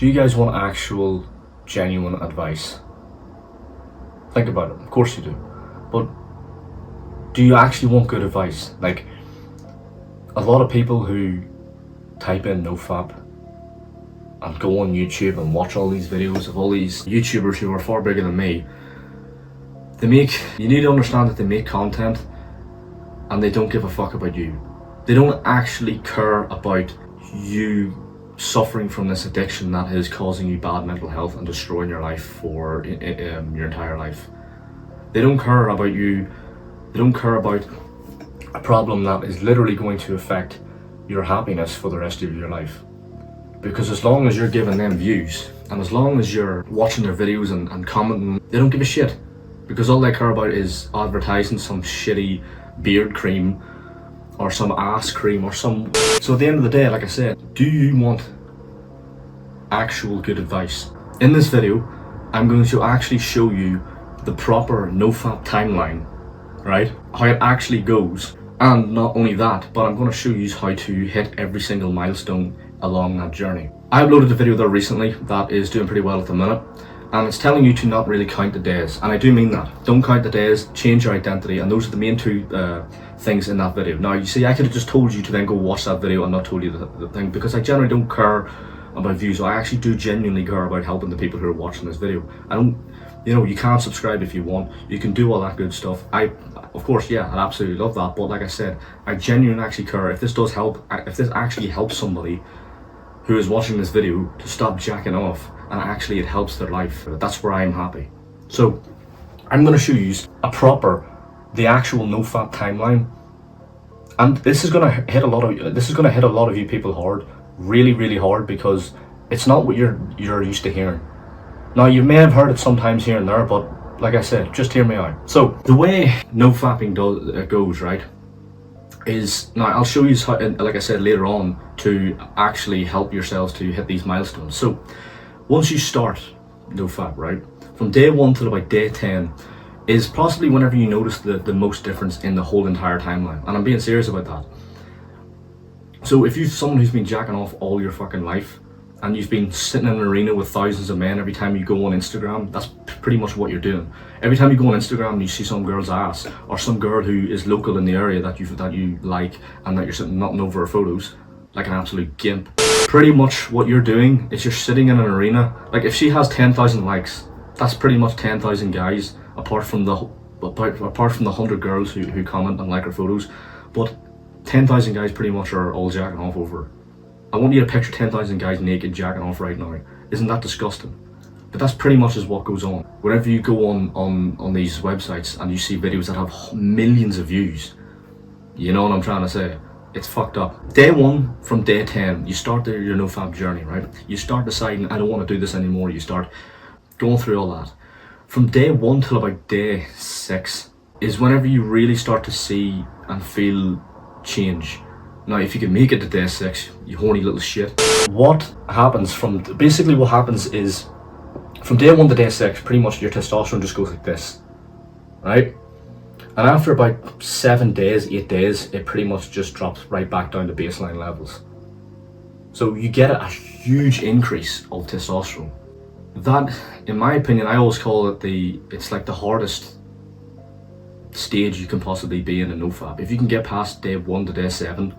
Do you guys want actual, genuine advice? Think about it. Of course you do. But do you actually want good advice? Like, a lot of people who type in NOFAP and go on YouTube and watch all these videos of all these YouTubers who are far bigger than me, you need to understand that they make content and they don't give a fuck about you. They don't actually care about you suffering from this addiction that is causing you bad mental health and destroying your life for your entire life. They don't care about you. They don't care about a problem that is literally going to affect your happiness for the rest of your life. Because as long as you're giving them views and as long as you're watching their videos and commenting, they don't give a shit. Because all they care about is advertising some shitty beard cream or some ass cream or some... So at the end of the day, like I said, do you want actual good advice? In this video, I'm going to actually show you the proper NOFAP timeline, right? How it actually goes. And not only that, but I'm going to show you how to hit every single milestone along that journey. I uploaded a video there recently that is doing pretty well at the minute. And it's telling you to not really count the days. And I do mean that. Don't count the days, change your identity, and those are the main two things in that video. Now, you see, I could have just told you to then go watch that video and not told you the thing, because I generally don't care about views. I actually do genuinely care about helping the people who are watching this video. I don't, you can't subscribe if you want. You can do all that good stuff. Of course, yeah, I'd absolutely love that. But like I said, I genuinely actually care. If this does help, if this actually helps somebody who is watching this video to stop jacking off, and actually it helps their life, that's where I'm happy. So I'm going to show you the actual NOFAP timeline, and this is going to hit a lot of you people hard, really hard, because it's not what you're used to hearing. Now, you may have heard it sometimes here and there, but like I said, just hear me out. So the way NOFAPing goes, right, is, now I'll show you how, like I said later on, to actually help yourselves to hit these milestones. So once you start NOFAP, right, from day 1 till about day 10 is possibly whenever you notice the most difference in the whole entire timeline. And I'm being serious about that. So if you're someone who's been jacking off all your fucking life, and you've been sitting in an arena with thousands of men every time you go on Instagram, that's pretty much what you're doing. Every time you go on Instagram and you see some girl's ass, or some girl who is local in the area that you like, and that you're sitting nothing over her photos, like an absolute gimp. Pretty much what you're doing is you're sitting in an arena. Like, if she has 10,000 likes, that's pretty much 10,000 guys, apart from the 100 girls who comment and like her photos. But 10,000 guys pretty much are all jacking off over her. I want you to picture 10,000 guys naked jacking off right now. Isn't that disgusting? But that's pretty much is what goes on. Whenever you go on these websites and you see videos that have millions of views, you know what I'm trying to say? It's fucked up. Day 1 from day 10, you start your NOFAP journey, right? You start deciding, I don't want to do this anymore. You start going through all that. From day 1 till about day 6 is whenever you really start to see and feel change. Now, if you can make it to day 6, you horny little shit. What happens is, from day 1 to day 6, pretty much your testosterone just goes like this, right? And after about 7 days, 8 days, it pretty much just drops right back down to baseline levels. So you get a huge increase of testosterone. That, in my opinion, I always call it it's like the hardest stage you can possibly be in a NOFAP. If you can get past day 1 to day 7,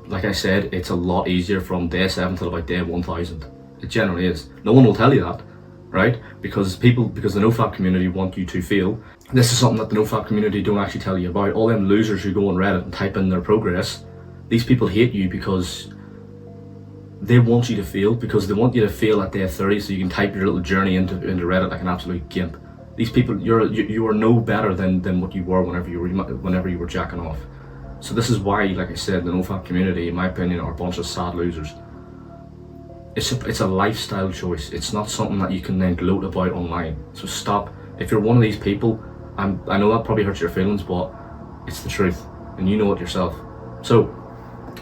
like I said, it's a lot easier from day 7 till about day 1000. It generally is. No one will tell you that, right? Because the NOFAP community want you to feel. This is something that the NOFAP community don't actually tell you about. All them losers who go on Reddit and type in their progress, these people hate you because they want you to fail, because they want you to fail at day 30 so you can type your little journey into Reddit like an absolute gimp. These people, you are no better than what you were whenever you were jacking off. So this is why, like I said, the NOFAP community, in my opinion, are a bunch of sad losers. It's a lifestyle choice. It's not something that you can then gloat about online. So stop. If you're one of these people, I know that probably hurts your feelings, but it's the truth, and you know it yourself. So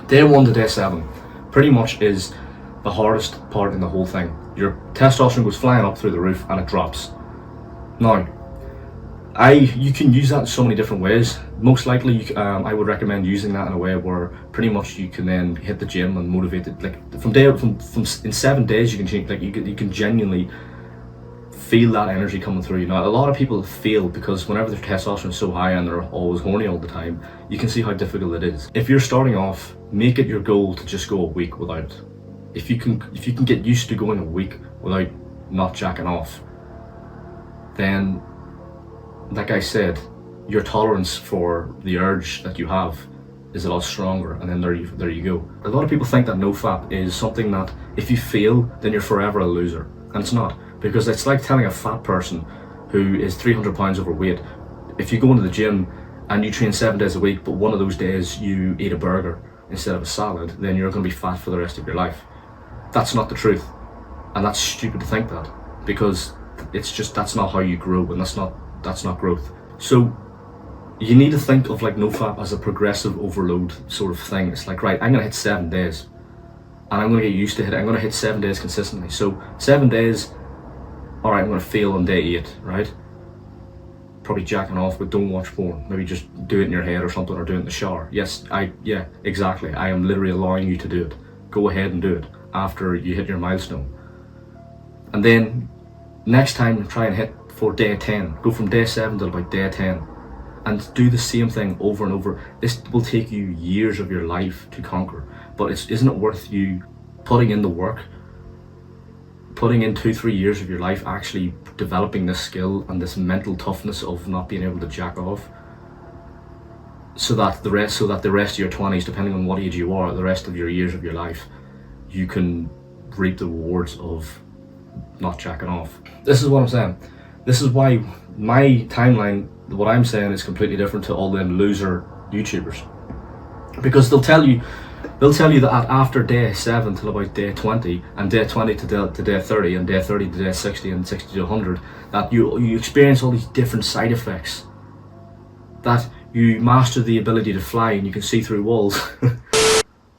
day 1 to day 7 pretty much is the hardest part in the whole thing. Your testosterone goes flying up through the roof and it drops. Now, you can use that in so many different ways. most likely I would recommend using that in a way where pretty much you can then hit the gym and motivate it. Like from in 7 days you can change, like you can genuinely feel that energy coming through you. Now a lot of people fail because whenever their testosterone is so high and they're always horny all the time, you can see how difficult it is. If you're starting off, make it your goal to just go a week without it. If you can get used to going a week without not jacking off, then like I said, your tolerance for the urge that you have is a lot stronger, and then there you go. A lot of people think that NoFap is something that if you fail, then you're forever a loser, and it's not, because it's like telling a fat person who is 300 pounds overweight, if you go into the gym and you train 7 days a week, but one of those days you eat a burger instead of a salad, then you're going to be fat for the rest of your life. That's not the truth, and that's stupid to think that, because it's just, that's not how you grow, and that's not growth. So you need to think of like NoFap as a progressive overload sort of thing. It's like, right, I'm gonna hit 7 days and I'm gonna get used to it. I'm gonna hit 7 days consistently. So 7 days, all right, I'm gonna fail on day 8, right? Probably jacking off, but don't watch porn. Maybe just do it in your head or something, or do it in the shower. Yes, yeah, exactly. I am literally allowing you to do it. Go ahead and do it after you hit your milestone. And then next time try and hit for day 10. Go from day 7 to about day 10. And do the same thing over and over. This will take you years of your life to conquer, but isn't it worth you putting in the work, putting in 2-3 years of your life actually developing this skill and this mental toughness of not being able to jack off, so that the rest of your 20s, depending on what age you are, the rest of your years of your life, you can reap the rewards of not jacking off. This is what I'm saying. This is why my timeline, what I'm saying, is completely different to all them loser YouTubers, because they'll tell you that after day 7 till about day 20, and day 20 to day 30, and day 30 to day 60, and 60 to 100, that you experience all these different side effects, that you master the ability to fly and you can see through walls.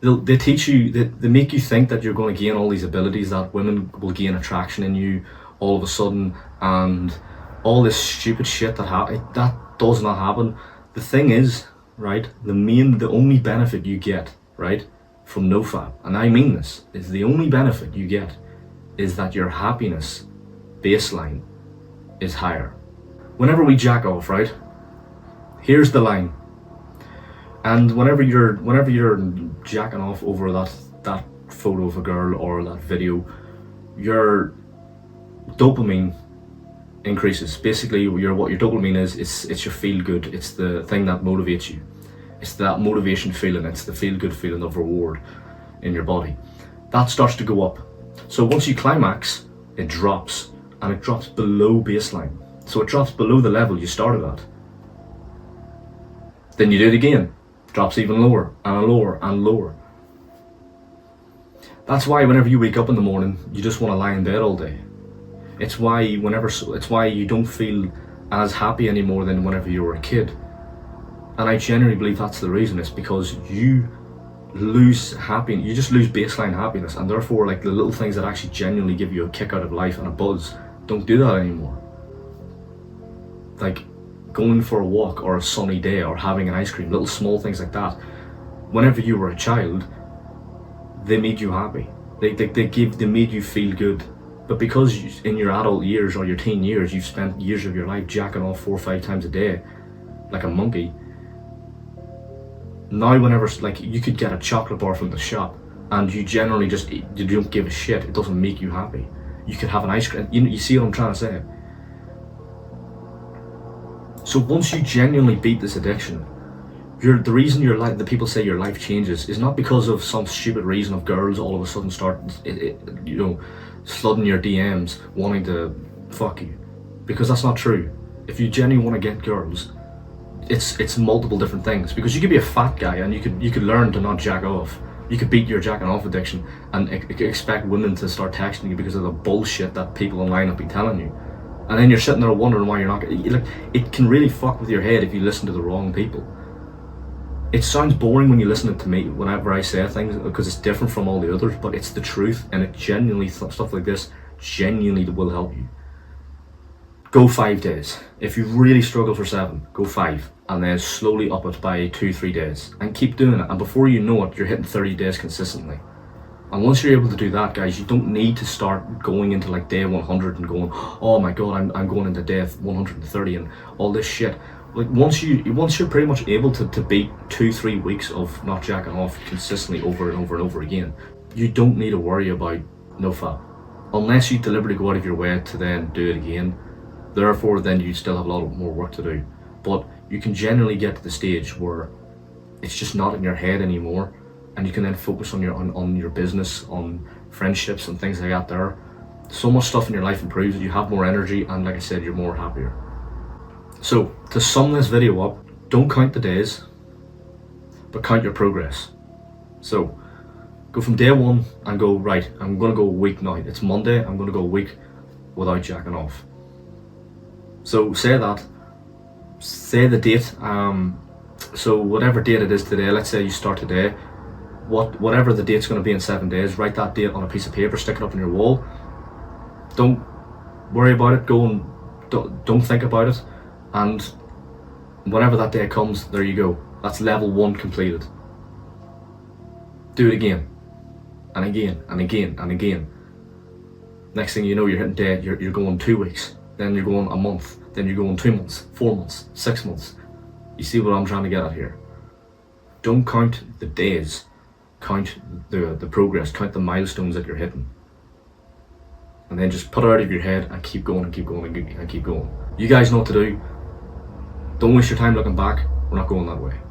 They teach you, they make you think that you're going to gain all these abilities, that women will gain attraction in you all of a sudden, and all this stupid shit that does not happen. The thing is, right, the only benefit you get, right, from NoFap, and I mean this, is the only benefit you get is that your happiness baseline is higher. Whenever we jack off, right, here's the line, and whenever you're jacking off over that photo of a girl or that video, your dopamine increases. Basically, what your dopamine is, it's your feel good. It's the thing that motivates you. It's that motivation feeling. It's the feel good feeling of reward in your body. That starts to go up. So once you climax, it drops, and it drops below baseline. So it drops below the level you started at. Then you do it again. It drops even lower and lower and lower. That's why whenever you wake up in the morning, you just want to lie in bed all day. It's why you don't feel as happy anymore than whenever you were a kid. And I genuinely believe that's the reason. It's because you lose happiness, you just lose baseline happiness, and therefore like the little things that actually genuinely give you a kick out of life and a buzz don't do that anymore. Like going for a walk or a sunny day or having an ice cream, little small things like that. Whenever you were a child, they made you happy. They made you feel good. But because in your adult years or your teen years, you've spent years of your life jacking off 4 or 5 times a day, like a monkey. Now whenever, like, you could get a chocolate bar from the shop and you generally you don't give a shit, it doesn't make you happy. You could have an ice cream, you see what I'm trying to say? So once you genuinely beat this addiction, the reason the people say your life changes is not because of some stupid reason of girls all of a sudden start, flooding your DMs wanting to fuck you, because that's not true. If you genuinely want to get girls, it's multiple different things, because you could be a fat guy and you could learn to not jack off. You could beat your jacking off addiction and expect women to start texting you because of the bullshit that people online have been telling you, and then you're sitting there wondering why you're not. Like, it can really fuck with your head if you listen to the wrong people. It sounds boring when you listen to me whenever I say things, because it's different from all the others, but it's the truth, and it genuinely, stuff like this genuinely will help you. go 5 days. If you really struggle for 7, go 5, and then slowly up it by 2-3 days, and keep doing it. And before you know it, you're hitting 30 days consistently. And once you're able to do that, guys, you don't need to start going into like day 100 and going, oh my god, I'm going into day 130 and all this shit. Like once you're pretty much able to beat 2-3 weeks of not jacking off consistently over and over and over again, you don't need to worry about NOFAP, unless you deliberately go out of your way to then do it again. Therefore, then you still have a lot more work to do. But you can generally get to the stage where it's just not in your head anymore, and you can then focus on your business, on friendships and things like that. There, so much stuff in your life improves. You have more energy, and like I said, you're more happier. So to sum this video up, don't count the days, but count your progress. So go from day 1 and go, right, I'm gonna go a week now. It's Monday, I'm gonna go a week without jacking off. So say the date. So whatever date it is today, let's say you start today, whatever the date's going to be in 7 days, write that date on a piece of paper, stick it up on your wall. Don't worry about it. Go and don't think about it. And whenever that day comes, there you go. That's level 1 completed. Do it again, and again, and again, and again. Next thing you know, you're hitting day. You're going 2 weeks. Then you're going a month. Then you're going 2 months, 4 months, 6 months. You see what I'm trying to get at here? Don't count the days. Count the progress, count the milestones that you're hitting, and then just put it out of your head and keep going and keep going and keep going. You guys know what to do. Don't waste your time looking back. We're not going that way.